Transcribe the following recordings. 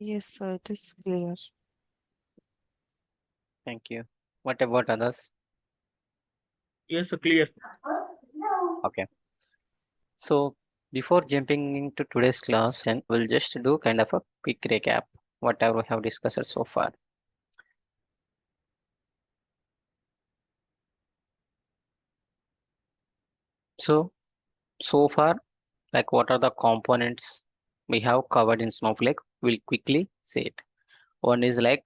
Yes, sir, it is clear. Thank you. What about others? Yes, sir, clear. Okay. So before jumping into today's class, and we'll just do kind of a quick recap, whatever we have discussed so far. So far, like what are the components we have covered in Snowflake? We'll quickly say it. One is like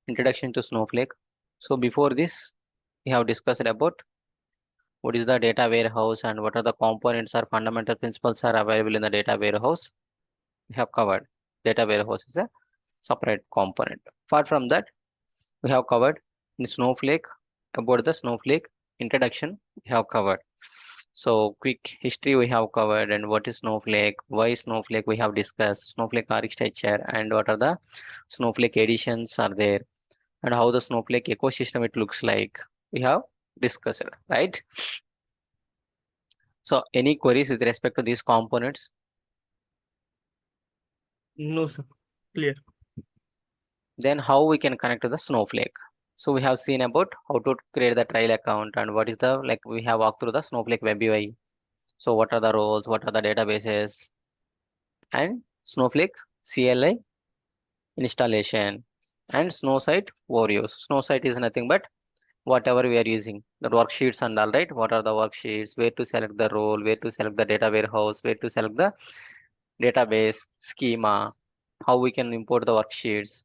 introduction to Snowflake. So before this, we have discussed about what is the data warehouse and what are the components or fundamental principles are available in the data warehouse. We have covered data warehouse is a separate component. Apart from that, we have covered in Snowflake about the Snowflake introduction. We have covered. So quick history we have covered and what is Snowflake, why Snowflake we have discussed, Snowflake architecture and what are the Snowflake editions are there and how the Snowflake ecosystem it looks like. We have discussed, right? So any queries with respect to these components? No, sir, clear. Then how we can connect to the Snowflake? So we have seen about how to create the trial account and what is the like we have walked through the Snowflake web UI. So what are the roles, what are the databases and Snowflake CLI installation and Snowsite overviews. Snowsite is nothing but whatever we are using, the worksheets and all right. What are the worksheets, where to select the role, where to select the data warehouse, where to select the database schema, how we can import the worksheets.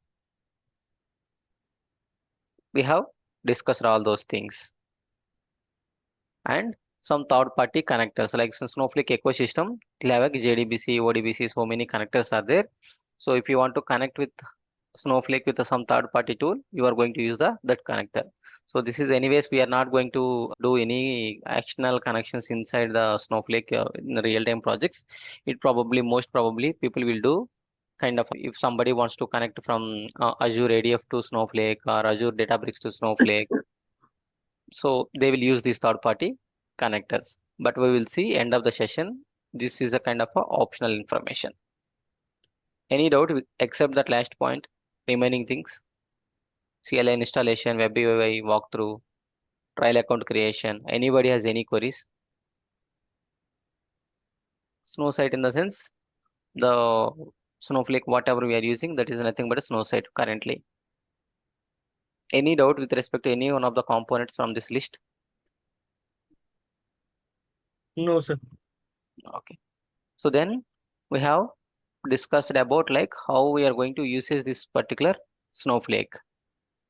We have discussed all those things and some third party connectors like Snowflake ecosystem. It'll have a JDBC, ODBC, so many connectors are there. So if you want to connect with Snowflake with some third party tool, you are going to use the that connector. So this is anyways, we are not going to do any external connections inside the Snowflake in real time projects. It probably, most probably people will do kind of if somebody wants to connect from Azure ADF to Snowflake or Azure Databricks to Snowflake. So they will use these third party connectors. But we will see end of the session. This is a kind of a optional information. Any doubt except that last point, remaining things? CLI installation, web UI walkthrough, trial account creation. Anybody has any queries? Snow site in the sense the Snowflake, whatever we are using, that is nothing but a snow site currently. Any doubt with respect to any one of the components from this list? No, sir. Okay. So then we have discussed about like how we are going to use this particular Snowflake.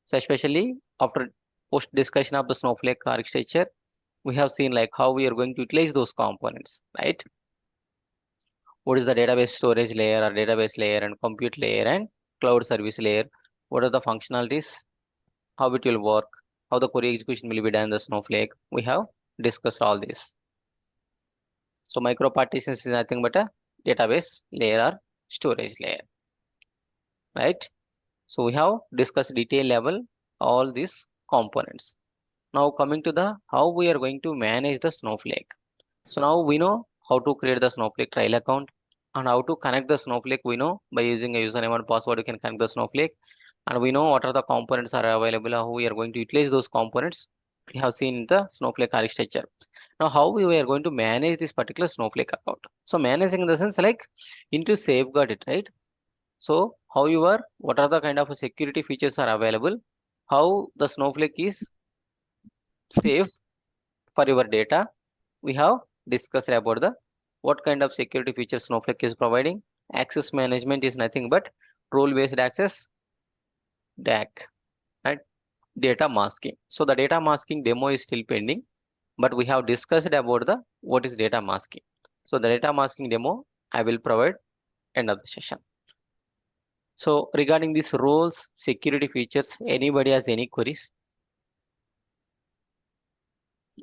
So especially after post discussion of the Snowflake architecture, we have seen like how we are going to utilize those components, right? What is the database storage layer or database layer and compute layer and cloud service layer? What are the functionalities? How it will work? How the query execution will be done in the Snowflake? We have discussed all this. So micro partitions is nothing but a database layer or storage layer, right? So we have discussed detail level all these components. Now coming to the how we are going to manage the Snowflake. So now we know how to create the Snowflake trial account and how to connect the Snowflake. We know by using a username and password you can connect the Snowflake, and we know what are the components are available, how we are going to utilize those components. We have seen in the Snowflake architecture. Now how we are going to manage this particular Snowflake account. So managing in the sense like into safeguard it, right? So how you are, what are the kind of security features are available, how the Snowflake is safe for your data. We have discussed about the what kind of security features Snowflake is providing. Access management is nothing but role-based access, DAC, and data masking. So the data masking demo is still pending, but we have discussed about the what is data masking. So the data masking demo I will provide end of the session. So regarding these roles, security features, anybody has any queries?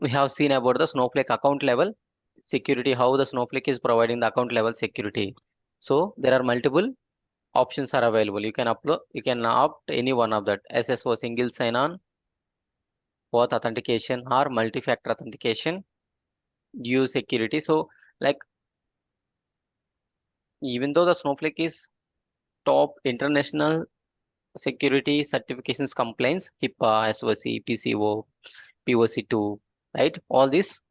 We have seen about the Snowflake account level security, how the Snowflake is providing the account level security. So there are multiple options are available. You can upload, you can opt any one of that. SSO single sign-on, both authentication or multi-factor authentication, use security. So like even though the Snowflake is top international security certifications compliance, HIPAA, SOC, PCO, POC2, right? All these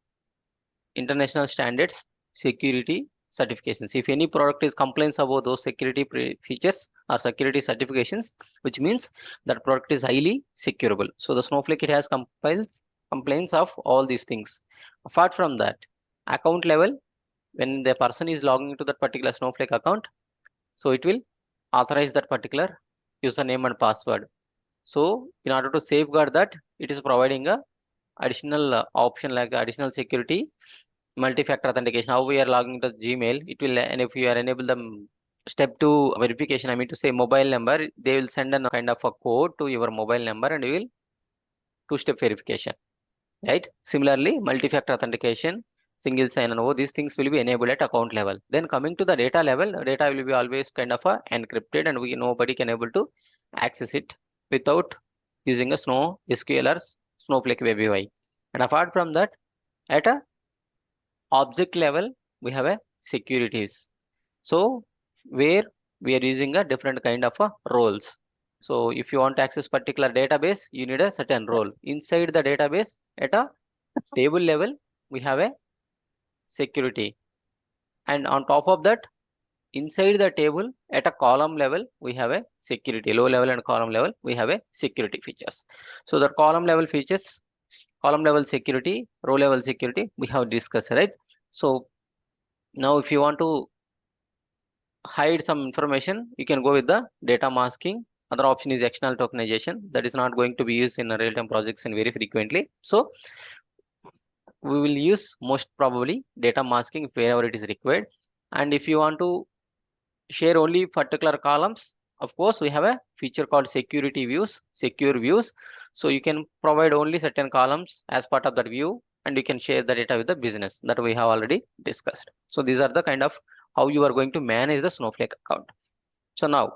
international standards security certifications. If any product is complains about those security features or security certifications, which means that product is highly securable. So the Snowflake, it has complaints of all these things. Apart from that, account level, when the person is logging into that particular Snowflake account, so it will authorize that particular username and password. So in order to safeguard that, it is providing a additional option like additional security multi-factor authentication. How we are logging to Gmail, it will, and if you are enable the step two verification, I mean to say mobile number, they will send a kind of a code to your mobile number and you will two-step verification, right? Similarly, multi-factor authentication, single sign-on, all these things will be enabled at account level. Then coming to the data level, data will be always kind of a encrypted and nobody can able to access it without using a Snow SQL or Snowflake Web UI. And apart from that, at a object level, we have a securities. So where we are using a different kind of a roles. So if you want to access particular database, you need a certain role. Inside the database, at a table level, we have a security. And on top of that, inside the table, at a column level, we have a security. Low level and column level, we have a security features. So the column level features, column level security, row level security, we have discussed, right? So now if you want to hide some information, you can go with the data masking. Other option is external tokenization. That is not going to be used in a real-time projects and very frequently. So we will use most probably data masking wherever it is required. And if you want to share only particular columns, of course, we have a feature called security views, secure views. So you can provide only certain columns as part of that view, and you can share the data with the business that we have already discussed. So these are the kind of how you are going to manage the Snowflake account. So now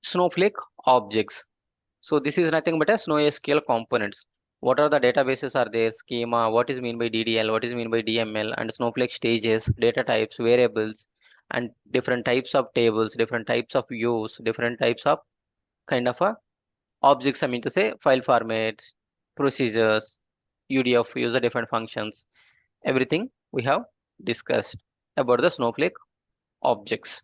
Snowflake objects. So this is nothing but a SnowSQL components. What are the databases are there? Schema, what is mean by DDL, what is mean by DML, and Snowflake stages, data types, variables, and different types of tables, different types of views, different types of kind of a objects. I mean to say file formats, procedures, UDF, user different functions, everything we have discussed about the Snowflake objects.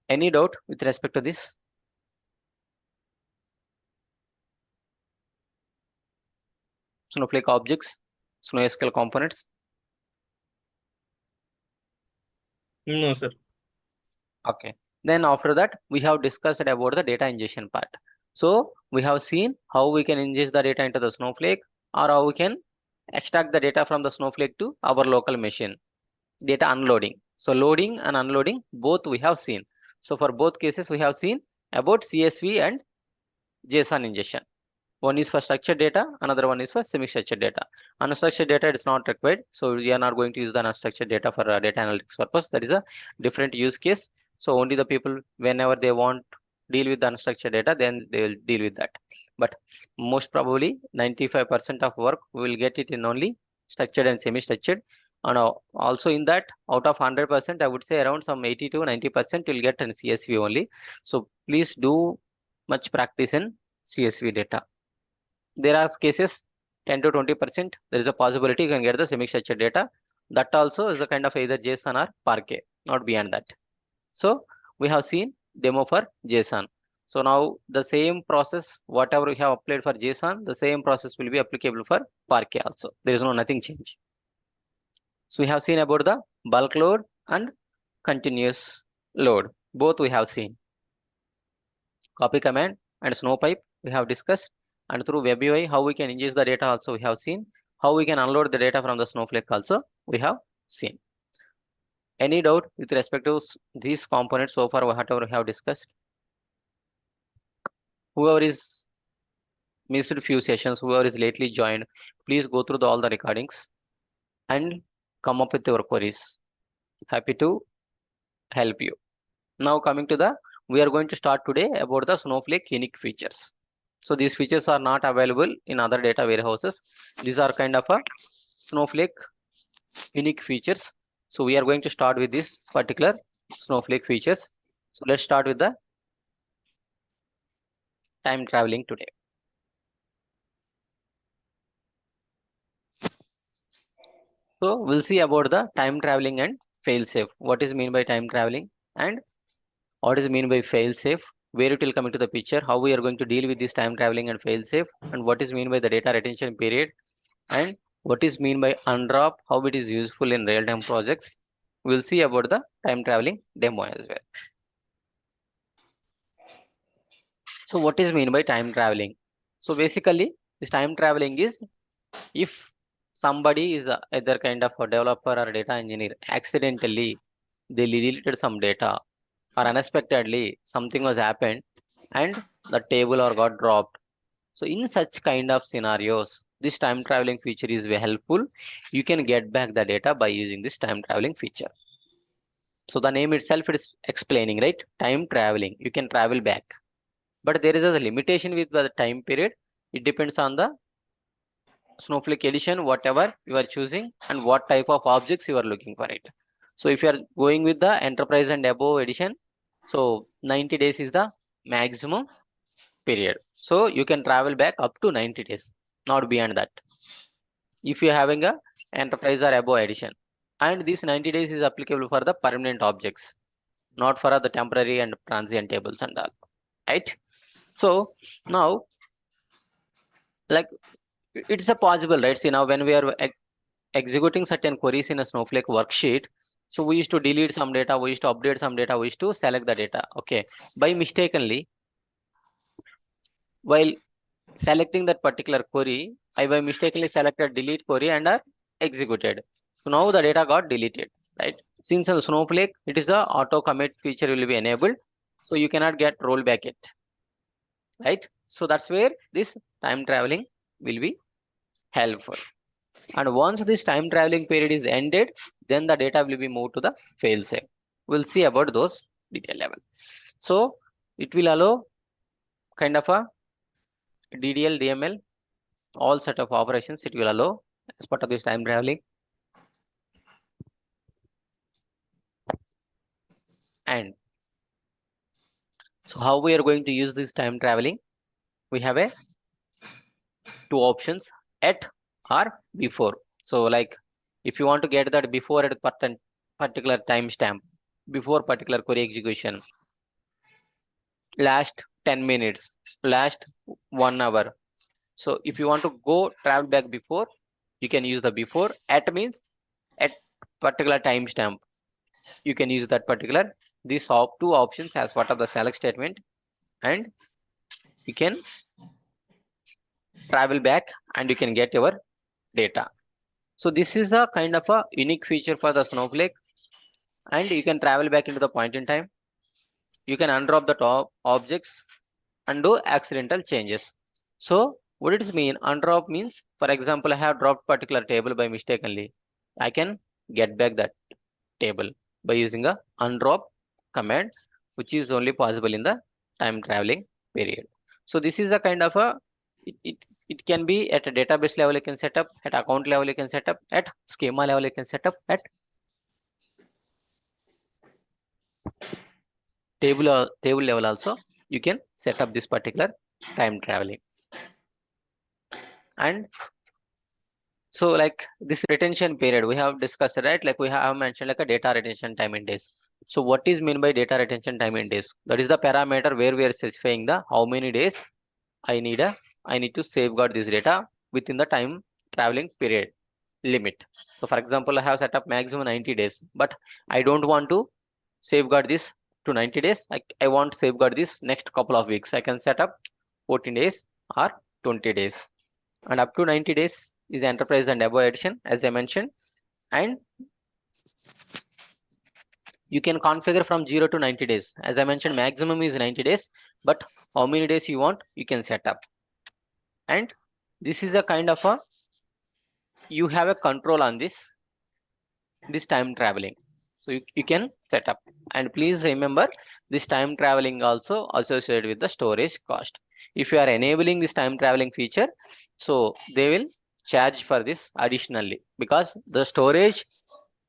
Any doubt with respect to this? Snowflake objects, SnowSQL components. No, sir. Okay. Then after that, we have discussed about the data ingestion part. So we have seen how we can ingest the data into the Snowflake or how we can extract the data from the Snowflake to our local machine. Data unloading. So loading and unloading, both we have seen. So for both cases, we have seen about CSV and JSON ingestion. One is for structured data, another one is for semi-structured data. Unstructured data is not required, so we are not going to use the unstructured data for data analytics purpose. That is a different use case. So only the people, whenever they want deal with the unstructured data, then they will deal with that. But most probably 95% of work we will get it in only structured and semi-structured. And also in that, out of 100%, I would say around some 80 to 90% you'll get in CSV only. So please do much practice in CSV data. There are cases 10 to 20%. There is a possibility you can get the semi-structured data. That also is a kind of either JSON or Parquet, not beyond that. So we have seen demo for JSON. So now the same process, whatever we have applied for JSON, the same process will be applicable for Parquet also. There is no nothing change. So we have seen about the bulk load and continuous load. Both we have seen. Copy command and Snowpipe we have discussed, and through web UI how we can ingest the data also we have seen, how we can unload the data from the Snowflake also we have seen. Any doubt with respect to these components so far whatever we have discussed? Whoever is missed few sessions, whoever is lately joined, please go through all the recordings and come up with your queries. Happy to help you. Now coming to the, we are going to start today about the Snowflake unique features. So these features are not available in other data warehouses. These are kind of a Snowflake unique features. So we are going to start with this particular Snowflake features. So let's start with the time traveling today. So we'll see about the time traveling and fail safe. What is mean by time traveling and what is mean by fail safe? Where it will come into the picture? How we are going to deal with this time traveling and fail safe? And what is mean by the data retention period? And what is mean by undrop? How it is useful in real time projects? We'll see about the time traveling demo as well. So what is mean by time traveling? So basically, this time traveling is if somebody is either kind of a developer or a data engineer accidentally they deleted some data or unexpectedly something was happened and the table or got dropped. So in such kind of scenarios, this time traveling feature is very helpful. You can get back the data by using this time traveling feature. So the name itself is explaining, right? Time traveling. You can travel back. But there is a limitation with the time period. It depends on the Snowflake edition, whatever you are choosing and what type of objects you are looking for it. So if you are going with the enterprise and above edition, so 90 days is the maximum period. So you can travel back up to 90 days, not beyond that. If you are having a enterprise or above edition, and this 90 days is applicable for the permanent objects, not for the temporary and transient tables and all, right? So now, like it's a possible, right? See now when we are executing certain queries in a Snowflake worksheet, so we used to delete some data, we used to update some data, we used to select the data. Okay, by mistakenly, while selecting that particular query, I by mistakenly selected delete query and are executed. So now the data got deleted, right? Since in Snowflake, it is a auto commit feature will be enabled, so you cannot get rollback it, right? So that's where this time traveling will be helpful. And once this time traveling period is ended, then the data will be moved to the failsafe. We'll see about those detail level. So it will allow kind of a DDL, DML, all set of operations it will allow as part of this time traveling. And so how we are going to use this time traveling? We have a two options, at or before. So like if you want to get that before at a particular timestamp, before particular query execution, last 10 minutes, last 1 hour. So if you want to go travel back before, you can use the before. At means at particular timestamp. You can use that particular these two options as part of the select statement, and you can travel back and you can get your data. So this is the kind of a unique feature for the Snowflake, and you can travel back into the point in time. You can undrop the top objects and do accidental changes. So what does it mean? Undrop means, for example, I have dropped particular table by mistakenly. I can get back that table by using a undrop command, which is only possible in the time traveling period. So this is a kind of a it can be at a database level you can set up, at account level you can set up, at schema level you can set up, at table level also you can set up this particular time traveling. And so like this retention period we have discussed, right? Like we have mentioned like a data retention time in days. So what is mean by data retention time in days? That is the parameter where we are specifying the how many days I need to safeguard this data within the time traveling period limit. So for example, I have set up maximum 90 days, but I don't want to safeguard this to 90 days. I want to safeguard this next couple of weeks. I can set up 14 days or 20 days. And up to 90 days is enterprise and above edition, as I mentioned. And you can configure from 0 to 90 days. As I mentioned, maximum is 90 days, but how many days you want, you can set up. And this is a kind of a, you have a control on this time traveling. So you can set up. And please remember this time traveling also associated with the storage cost. If you are enabling this time traveling feature, so they will charge for this additionally because the storage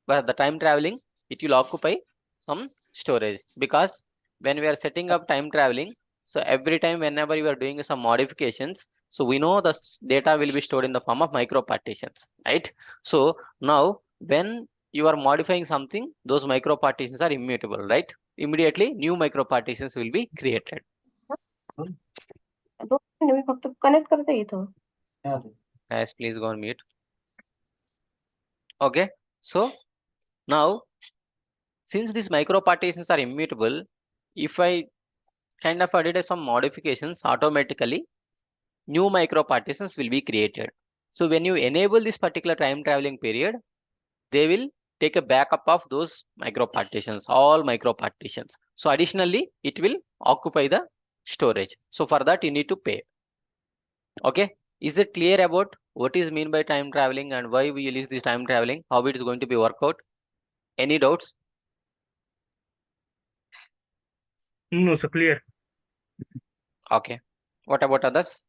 but the time traveling, it will occupy some storage, because when we are setting up time traveling, so every time whenever you are doing some modifications, so we know the data will be stored in the form of micro partitions, right? So now when you are modifying something, those micro partitions are immutable, right? Immediately new micro partitions will be created. 2 minute मी फक्त connect करते इथं. Yes, please go on mute. Okay, so now since these micro partitions are immutable, if I kind of added some modifications, automatically new micro partitions will be created. So when you enable this particular time traveling period, they will take a backup of those micro partitions, all micro partitions. So additionally, it will occupy the storage. So for that, you need to pay. Okay, is it clear about what is mean by time traveling and why we use this time traveling, how it is going to be worked out? Any doubts? No, sir. Clear. Okay, what about others?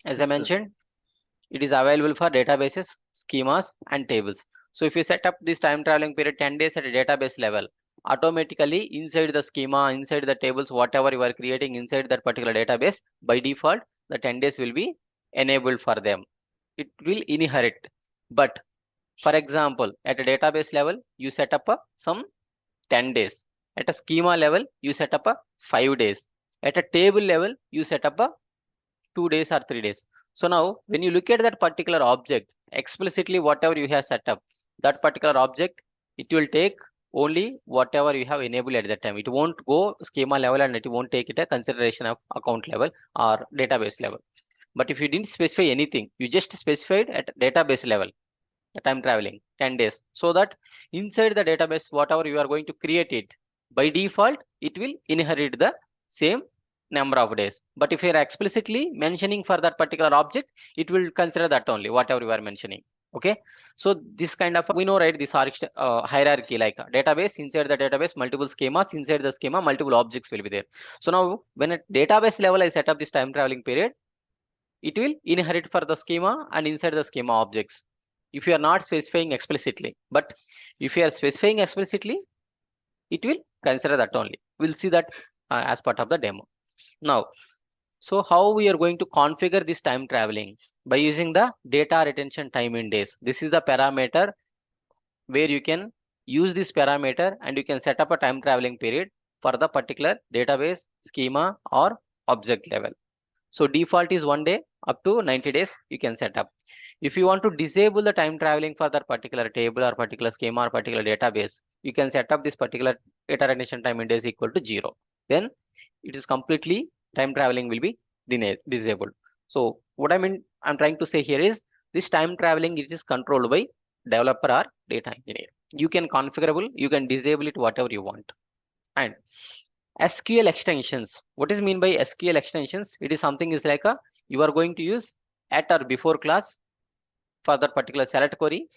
As I Yes, sir. mentioned, it is available for databases, schemas, and tables. So if you set up this time traveling period 10 days at a database level, automatically inside the schema, inside the tables, whatever you are creating inside that particular database, by default, the 10 days will be enabled for them. It will inherit. But for example, at a database level, you set up some 10 days. At a schema level, you set up a 5 days. At a table level, you set up a 2 days or 3 days. So now when you look at that particular object, explicitly whatever you have set up, that particular object, it will take only whatever you have enabled at that time. It won't go schema level and it won't take it a consideration of account level or database level. But if you didn't specify anything, you just specified at database level, the time traveling 10 days, so that inside the database, whatever you are going to create it, by default, it will inherit the same number of days. But if you are explicitly mentioning for that particular object, it will consider that only, whatever you are mentioning. Okay, so this kind of, we know, right, this hierarchy, like database, inside the database, multiple schemas, inside the schema, multiple objects will be there. So now when at database level I set up this time traveling period, it will inherit for the schema and inside the schema objects, if you are not specifying explicitly. But if you are specifying explicitly, it will consider that only. We'll see that as part of the demo. Now, so how we are going to configure this time traveling? By using the data retention time in days. This is the parameter where you can use this parameter and you can set up a time traveling period for the particular database, schema, or object level. So default is 1 day, up to 90 days you can set up. If you want to disable the time traveling for that particular table or particular schema or particular database, you can set up this particular data retention time in days equal to 0. Then it is completely, time traveling will be disabled. So what I'm trying to say here is, this time traveling, it is controlled by developer or data engineer. You can configurable, you can disable it whatever you want. And SQL extensions. What is mean by SQL extensions? It is something is like you are going to use at or before class for that particular select query,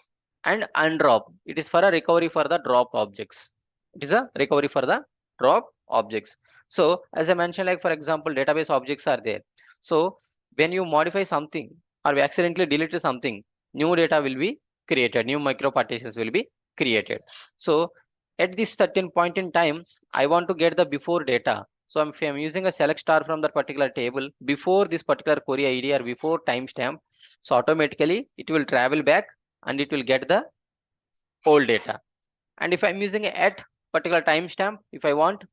and undrop. It is for a recovery for the drop objects. It is a recovery for the drop objects. So as I mentioned, like for example, database objects are there. So when you modify something or we accidentally deleted something, new data will be created, new micro partitions will be created. So at this certain point in time, I want to get the before data. So if I'm using a select star from that particular table before this particular query ID or before timestamp, so automatically it will travel back and it will get the old data. And if I'm using a at particular timestamp, if I want,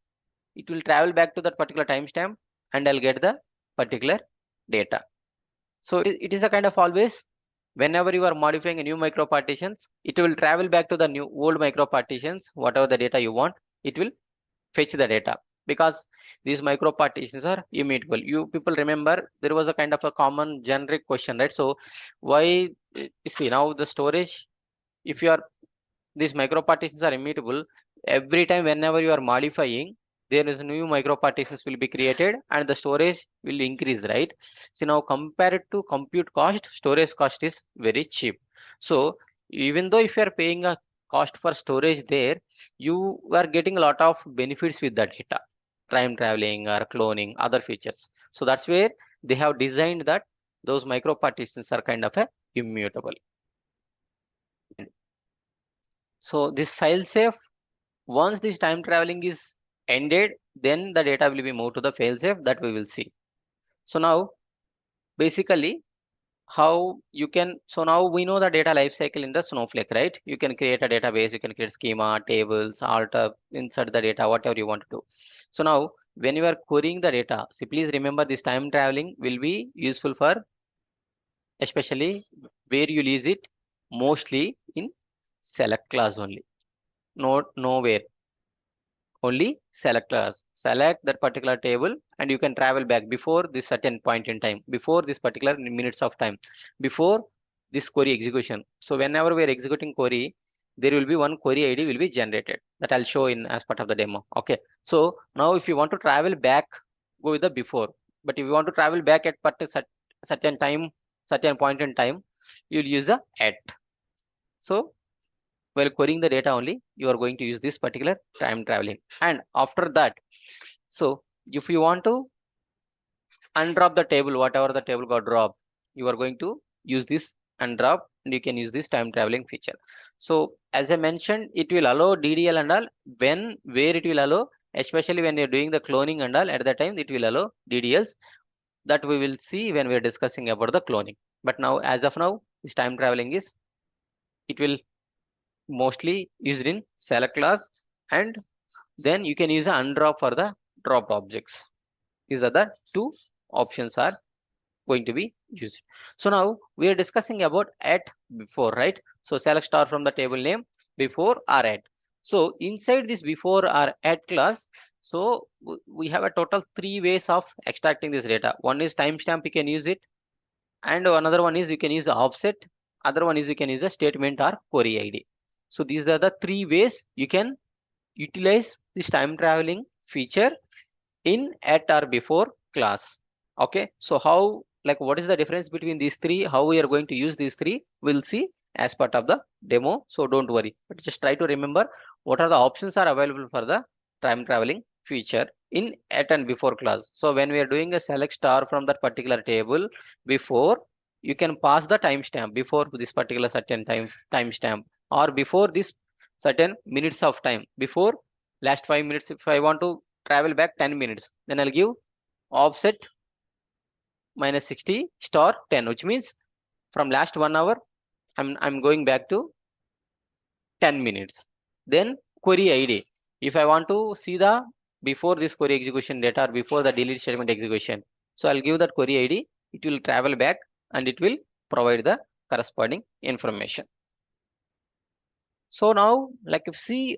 it will travel back to that particular timestamp and I'll get the particular data. So it is a kind of always, whenever you are modifying a new micro partitions, it will travel back to the new old micro partitions, whatever the data you want, it will fetch the data, because these micro partitions are immutable. You people remember there was a kind of a common generic question, right? So why, you see now the storage, if you are, these micro partitions are immutable, every time whenever you are modifying, there is new micro partitions will be created and the storage will increase, right? So now compared to compute cost, storage cost is very cheap. So even though if you are paying a cost for storage there, you are getting a lot of benefits with the data, time traveling or cloning, other features. So that's where they have designed that those micro partitions are kind of a immutable. So this file safe, once this time traveling is ended, then the data will be moved to the fail safe that we will see. So now basically how you can, so now we know the data lifecycle in the Snowflake, right? You can create a database, you can create schema, tables, alter, insert the data, whatever you want to do. So now when you are querying the data, so please remember this time traveling will be useful for especially where you use it mostly in select class only, not nowhere, only select class, select that particular table and you can travel back before this certain point in time, before this particular minutes of time, before this query execution. So whenever we are executing query, there will be one query id will be generated that I'll show in as part of the demo. Okay, so now if you want to travel back, go with the before, but if you want to travel back at certain time, certain point in time, you'll use a at. So while querying the data only, you are going to use this particular time traveling. And after that, so if you want to undrop the table, whatever the table got dropped, you are going to use this undrop and you can use this time traveling feature. So as I mentioned, it will allow DDL and all when, where it will allow, especially when you're doing the cloning and all, at the time it will allow DDLs that we will see when we're discussing about the cloning. But now, as of now, this time traveling is, it will mostly used in select class, and then you can use a undrop for the dropped objects. These are the two options are going to be used. So now we are discussing about at before, right? So select star from the table name before or at. So inside this before or at class, so we have a total 3 ways of extracting this data. One is timestamp, you can use it, and another one is you can use the offset, other one is you can use a statement or query id. So these are the 3 ways you can utilize this time traveling feature in at or before class. Okay, so how, like what is the difference between these three, how we are going to use these three, we'll see as part of the demo. So don't worry, but just try to remember what are the options are available for the time traveling feature in at and before class. So when we are doing a select star from that particular table before, you can pass the timestamp before this particular certain timestamp, or before this certain minutes of time, before last 5 minutes. If I want to travel back 10 minutes, then I'll give offset minus 60 star 10, which means from last 1 hour, I'm going back to 10 minutes. Then query ID. If I want to see the before this query execution data or before the delete statement execution, so I'll give that query ID. It will travel back and it will provide the corresponding information. So now, like if see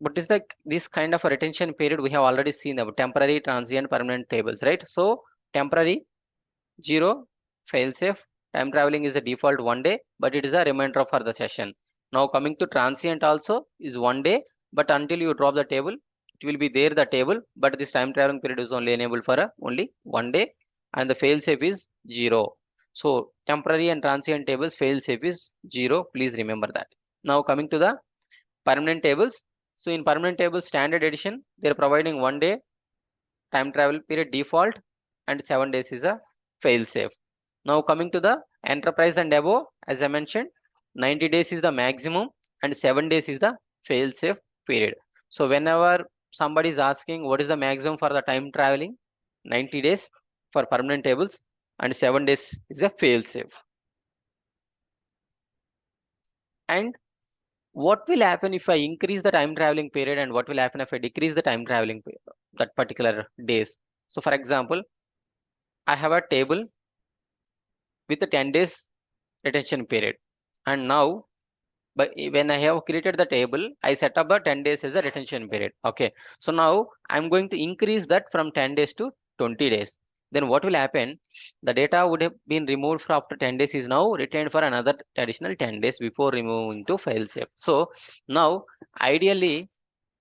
what is the this kind of a retention period, we have already seen about temporary, transient, permanent tables, right? So temporary 0, failsafe, time traveling is a default 1 day, but it is a reminder for the session. Now coming to transient also is 1 day, but until you drop the table, it will be there the table, but this time traveling period is only enabled for only 1 day, and the failsafe is 0. So temporary and transient tables failsafe is 0. Please remember that. Now coming to the permanent tables. So in permanent tables standard edition, they are providing 1 day time travel period default and 7 days is a fail safe. Now coming to the enterprise and above, as I mentioned, 90 days is the maximum and 7 days is the fail safe period. So whenever somebody is asking what is the maximum for the time traveling, 90 days for permanent tables and 7 days is a fail safe. And what will happen if I increase the time traveling period, and what will happen if I decrease the time traveling period, that particular days? So for example, I have a table with a 10 days retention period, and now but when I have created the table, I set up the 10 days as a retention period. Okay, so now I'm going to increase that from 10 days to 20 days. Then what will happen? The data would have been removed for after 10 days is now retained for another additional 10 days before removing to file save. So now ideally,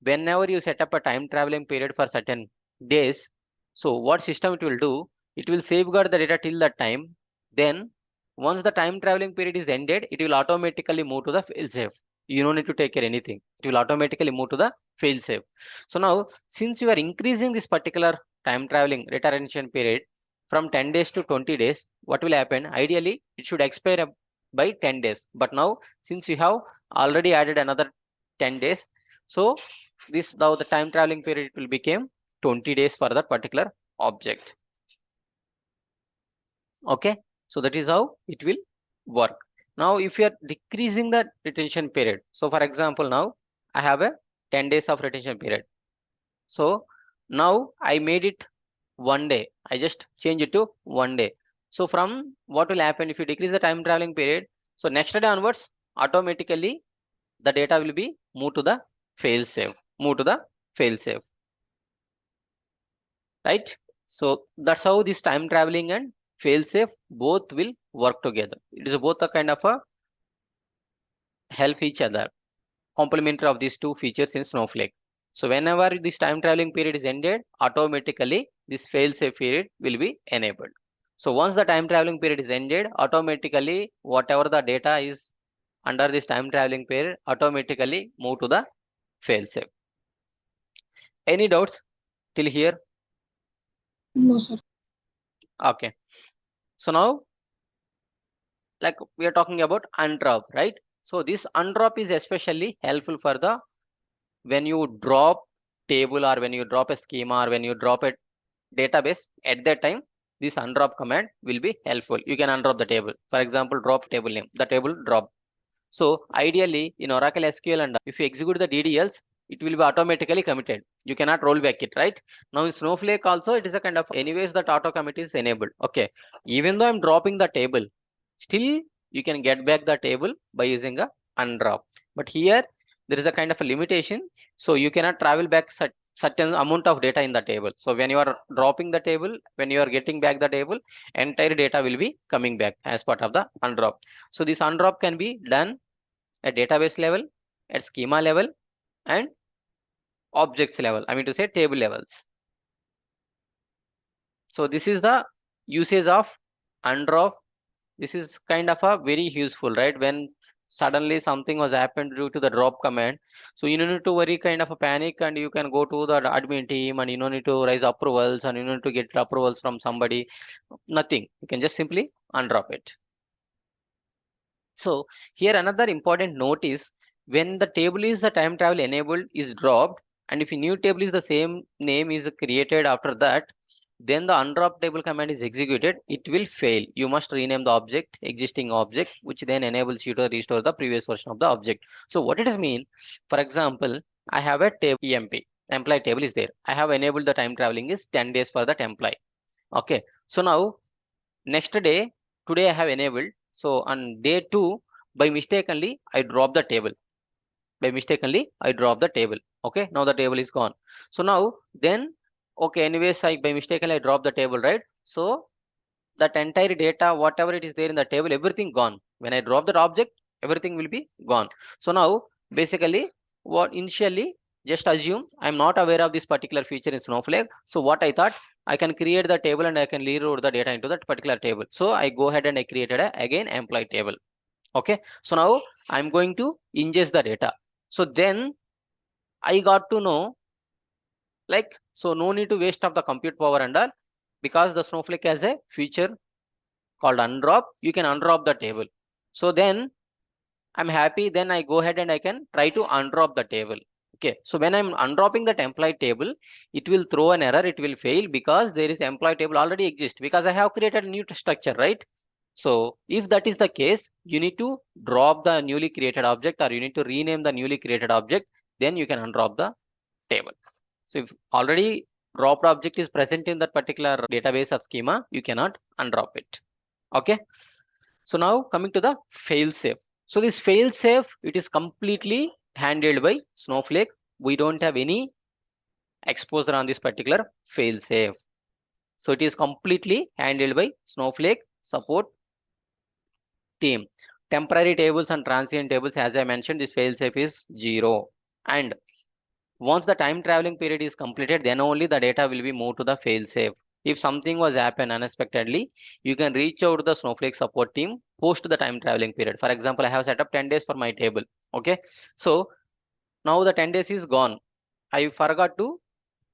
whenever you set up a time traveling period for certain days, so what system it will do, it will safeguard the data till that time. Then once the time traveling period is ended, it will automatically move to the fail safe. You don't need to take care anything. It will automatically move to the fail safe. So now, since you are increasing this particular time traveling retention period from 10 days to 20 days, what will happen? Ideally, it should expire by 10 days. But now, since you have already added another 10 days. So this now the time traveling period will become 20 days for that particular object. Okay, so that is how it will work. Now if you are decreasing the retention period, so for example, now I have a 10 days of retention period. So now I made it 1 day. I just change it to 1 day. So from what will happen if you decrease the time traveling period? So next day onwards, automatically the data will be moved to the fail save. Move to the fail save. Right? So that's how this time traveling and fail safe both will work together. It is both a kind of a help each other, complementary of these two features in Snowflake. So whenever this time traveling period is ended, automatically this fail safe period will be enabled. So once the time traveling period is ended, automatically whatever the data is under this time traveling period automatically move to the fail safe. Any doubts till here? No, sir. Okay. So now like we are talking about undrop, right? So this undrop is especially helpful for the when you drop table or when you drop a schema or when you drop a database. At that time this undrop command will be helpful. You can undrop the table. For example, drop table name, the table drop. So ideally in Oracle SQL and if you execute the DDLs, it will be automatically committed. You cannot roll back it, right? Now in Snowflake also it is a kind of anyways that auto commit is enabled. Okay, even though I'm dropping the table, still you can get back the table by using a undrop. But here there is a kind of a limitation. So you cannot travel back certain amount of data in the table. So when you are dropping the table, when you are getting back the table, entire data will be coming back as part of the undrop. So this undrop can be done at database level, at schema level, and objects level. I mean to say table levels. So this is the usage of undrop. This is kind of a very useful, right? When suddenly something was happened due to the drop command, so you don't need to worry kind of a panic, and you can go to the admin team and you don't need to raise approvals and you don't need to get approvals from somebody. Nothing. You can just simply undrop it. So here another important note is when the table is the time travel enabled is dropped, and if a new table is the same name is created after that, then the undrop table command is executed, it will fail. You must rename the object, existing object, which then enables you to restore the previous version of the object. So what it is mean? For example, I have a table EMP, employee table is there. I have enabled the time traveling is 10 days for that employee. Okay. So now next day, today I have enabled. So on day 2, by mistakenly, I drop the table. By mistakenly, I drop the table. Okay, now the table is gone. So now then, okay, anyways, by mistakenly I drop the table, right? So that entire data, whatever it is there in the table, everything gone. When I drop that object, everything will be gone. So now basically what initially just assume I'm not aware of this particular feature in Snowflake. So what I thought, I can create the table and I can reload the data into that particular table. So I go ahead and I created a again employee table. Okay, so now I'm going to ingest the data. So then I got to know, like, so no need to waste of the compute power and all, because the Snowflake has a feature called undrop. You can undrop the table. So then I'm happy. Then I go ahead and I can try to undrop the table. Okay. So when I'm undropping that employee table, it will throw an error. It will fail because there is employee table already exist because I have created a new structure, right? So if that is the case, you need to drop the newly created object or you need to rename the newly created object. Then you can undrop the table. So if already dropped object is present in that particular database or schema, you cannot undrop it. Okay. So now coming to the fail safe. So this fail safe, it is completely handled by Snowflake. We don't have any exposure on this particular fail safe. So it is completely handled by Snowflake support team. Temporary tables and transient tables, as I mentioned, this fail safe is 0. And once the time traveling period is completed, then only the data will be moved to the fail safe. If something was happen unexpectedly, you can reach out to the Snowflake support team post the time traveling period. For example, I have set up 10 days for my table. Okay. So now the 10 days is gone. I forgot to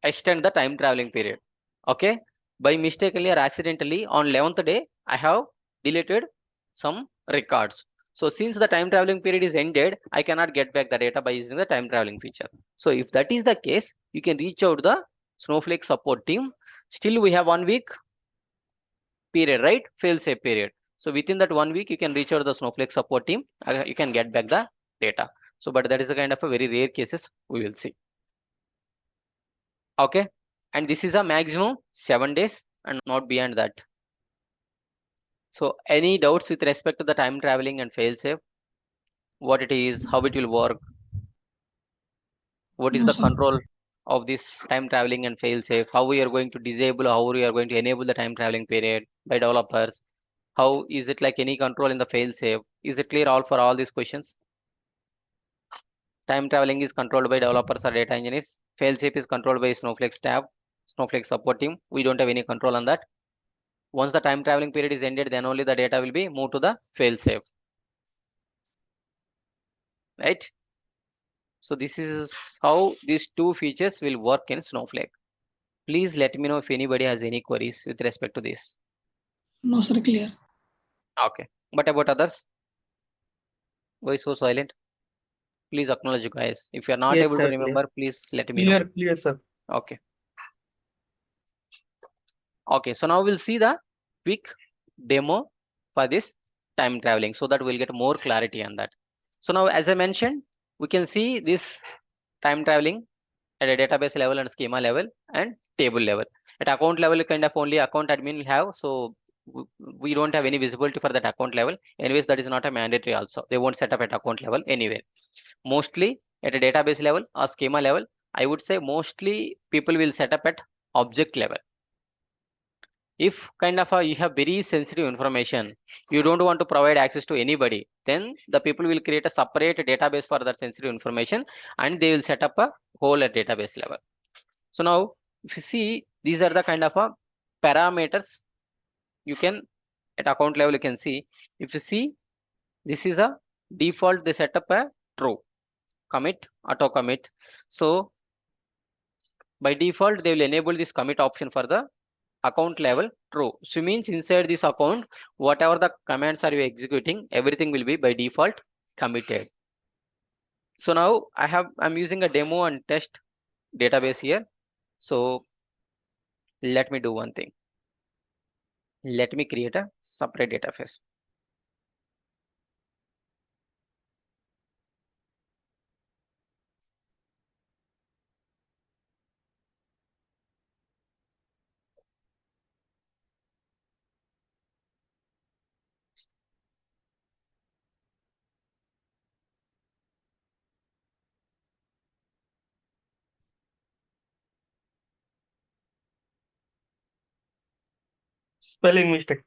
extend the time traveling period. Okay. By mistakenly or accidentally on 11th day, I have deleted some records. So since the time traveling period is ended, I cannot get back the data by using the time traveling feature. So if that is the case, you can reach out the Snowflake support team. Still we have 1 week period, right? Fail safe period. So within that 1 week, you can reach out the Snowflake support team. You can get back the data. So, but that is a kind of a very rare cases we will see. Okay. And this is a maximum 7 days and not beyond that. So any doubts with respect to the time traveling and fail safe? What it is, how it will work? What is No, the sir. control of this time traveling and fail safe? How we are going to disable, how we are going to enable the time traveling period by developers? How is it like any control in the fail safe? Is it clear all for all these questions? Time traveling is controlled by developers or data engineers. Fail safe is controlled by Snowflake staff, Snowflake support team. We don't have any control on that. Once the time traveling period is ended, then only the data will be moved to the fail safe. Right? So this is how these two features will work in Snowflake. Please let me know if anybody has any queries with respect to this. No, sir. Clear. Okay. But about others? Why so silent? Please acknowledge, guys. If you are not Yes, able to sir, clear. remember, please let me know. Clear, clear, sir. Okay. Okay, so now we'll see the quick demo for this time traveling so that we'll get more clarity on that. So now, as I mentioned, we can see this time traveling at a database level and schema level and table level. At account level, kind of only account admin will have, so we don't have any visibility for that account level. Anyways, that is not a mandatory also. They won't set up at account level anywhere. Mostly at a database level or schema level, I would say mostly people will set up at object level. If kind of you have very sensitive information, you don't want to provide access to anybody, then the people will create a separate database for that sensitive information and they will set up a whole at database level. So now if you see, these are the kind of parameters you can at account level you can see. If you see, this is a default, they set up a true commit, auto commit. So by default they will enable this commit option for the account level true. So means inside this account, whatever the commands are you executing, everything will be by default committed. So now I'm using a demo and test database here. So let me do one thing. Let me create a separate database. Spelling mistake.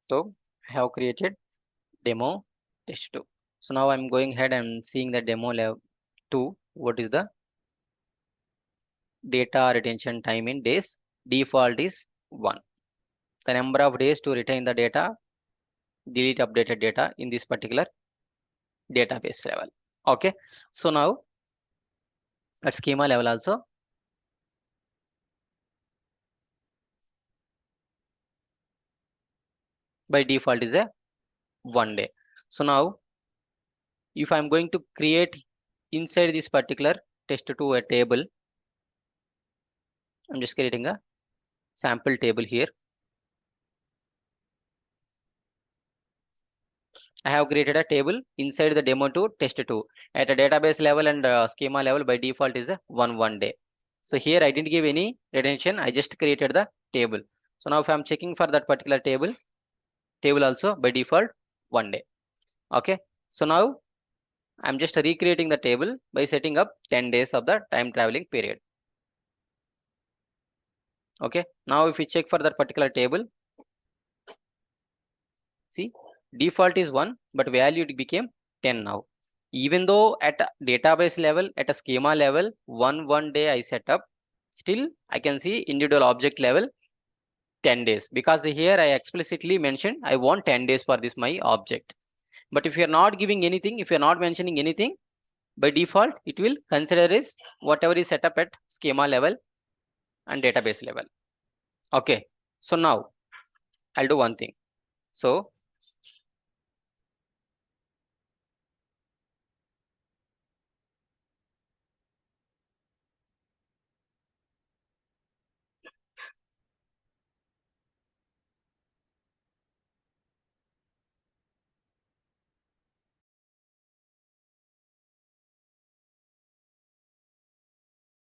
So I have created demo test 2. So now I'm going ahead and seeing the demo level 2. What is the data retention time in days? Default is 1. The number of days to retain the data, delete updated data in this particular database level. Okay. So now at schema level also, by default is a 1 day. So now if I'm going to create inside this particular test2 a table, I'm just creating a sample table here. I have created a table inside the demo2 test2 at a database level and schema level. By default is a 1 day. So here I didn't give any retention. I just created the table. So now if I'm checking for that particular table also by default 1 day. Okay. So now I'm just recreating the table by setting up 10 days of the time traveling period. Okay. Now if we check for that particular table, see default is 1, but value became 10 now. Even though at a database level, at a schema level, 1 day I set up, still I can see individual object level 10 days, because here I explicitly mentioned I want 10 days for this my object. But if you are not giving anything, if you are not mentioning anything, by default, it will consider is whatever is set up at schema level and database level. Okay. So now I'll do one thing. So